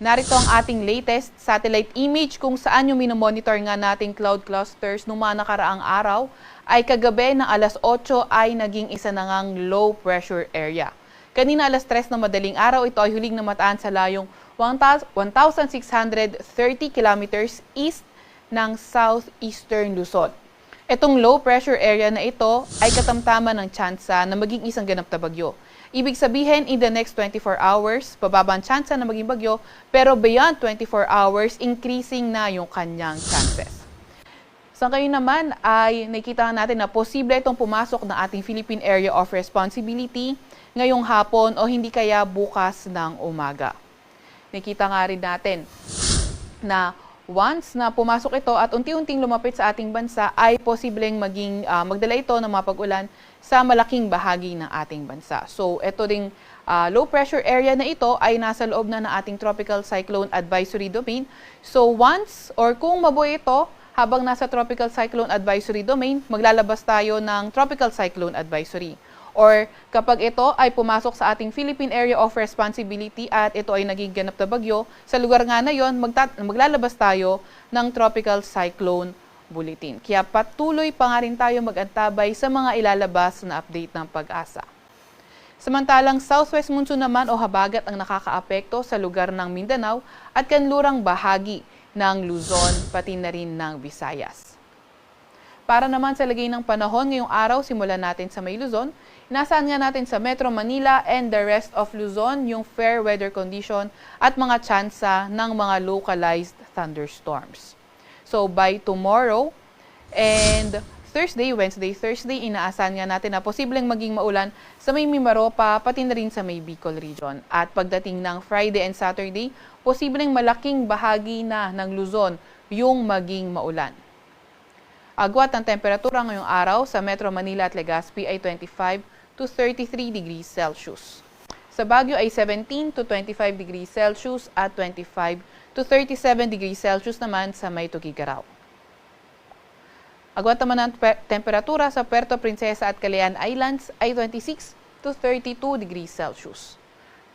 Narito ang ating latest satellite image kung saan yung minomonitor nga nating cloud clusters nung mga nakaraang araw ay kagabi ng alas 8 ay naging isa na ngang low pressure area. Kanina alas 3 ng madaling araw, ito ay huling namataan sa layong 1,630 kilometers east ng southeastern Luzon. Itong low pressure area na ito ay katamtaman ng tsansa na maging isang ganap na bagyo. Ibig sabihin, in the next 24 hours, bababa ang tsansa na maging bagyo, pero beyond 24 hours, increasing na yung kanyang chances. Sa ngayon naman ay nakita natin na posible itong pumasok ng ating Philippine Area of Responsibility ngayong hapon o hindi kaya bukas ng umaga. Nakita nga rin natin na once na pumasok ito at unti-unting lumapit sa ating bansa ay posibleng magdala ito ng mga pag-ulan sa malaking bahagi ng ating bansa. So ito ding low pressure area na ito ay nasa loob na ng ating Tropical Cyclone Advisory Domain. So once or kung mabuhay ito habang nasa Tropical Cyclone Advisory Domain, maglalabas tayo ng Tropical Cyclone Advisory. Or kapag ito ay pumasok sa ating Philippine Area of Responsibility at ito ay naging ganap na bagyo, sa lugar nga na yon, maglalabas tayo ng Tropical Cyclone Bulletin. Kaya patuloy pa nga rin tayo mag-antabay sa mga ilalabas na update ng Pag-asa. Samantalang southwest monsoon naman o habagat ang nakakaapekto sa lugar ng Mindanao at kanlurang bahagi ng Luzon pati na rin ng Visayas. Para naman sa lagay ng panahon ngayong araw, simulan natin sa May Luzon. Inaasahan nga natin sa Metro Manila and the rest of Luzon yung fair weather condition at mga tsansa ng mga localized thunderstorms. So by tomorrow and Wednesday, Thursday, inaasahan nga natin na posibleng maging maulan sa may Mimaropa, pati na rin sa may Bicol region. At pagdating ng Friday and Saturday, posibleng malaking bahagi na ng Luzon yung maging maulan. Agwat ng temperatura ngayong araw sa Metro Manila at Legazpi ay 25 to 33 degrees Celsius. Sa Baguio ay 17 to 25 degrees Celsius at 25 to 37 degrees Celsius naman sa may Tugigaraw. Agwat naman ng temperatura sa Puerto Princesa at Calayan Islands ay 26 to 32 degrees Celsius.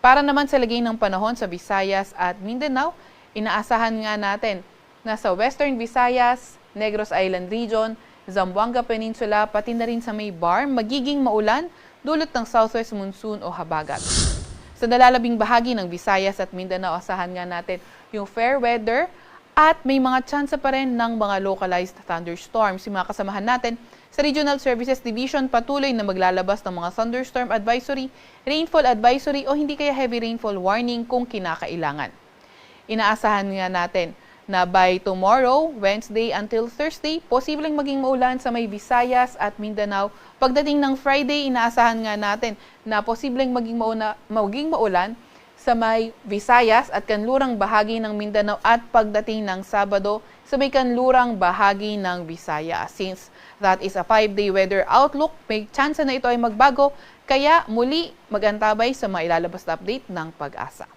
Para naman sa lagay ng panahon sa Visayas at Mindanao, inaasahan nga natin na sa Western Visayas, Negros Island Region, Zamboanga Peninsula, pati na rin sa may Bar, magiging maulan dulot ng southwest monsoon o habagat. Sa nalalabing bahagi ng Visayas at Mindanao, asahan nga natin yung fair weather at may mga tsansa pa rin ng mga localized thunderstorms. Yung mga kasamahan natin sa Regional Services Division patuloy na maglalabas ng mga thunderstorm advisory, rainfall advisory o hindi kaya heavy rainfall warning kung kinakailangan. Inaasahan nga natin na by tomorrow, Wednesday until Thursday, posibleng maging maulan sa may Visayas at Mindanao. Pagdating ng Friday, inaasahan nga natin na posibleng maging maulan sa may Visayas at kanlurang bahagi ng Mindanao at pagdating ng Sabado sa may kanlurang bahagi ng Visayas. Since that is a 5-day weather outlook, may chance na ito ay magbago, kaya muli mag-antabay sa mga ilalabas na update ng Pag-asa.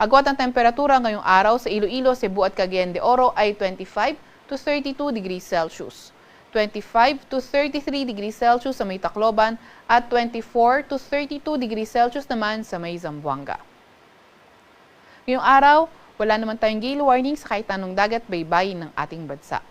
Agwat ang temperatura ngayong araw sa Iloilo, Cebu at Cagayan de Oro ay 25 to 32 degrees Celsius, 25 to 33 degrees Celsius sa may Tacloban at 24 to 32 degrees Celsius naman sa may Zamboanga. Ngayong araw, wala naman tayong gale warning sa kahit anong dagat baybayin ng ating bansa.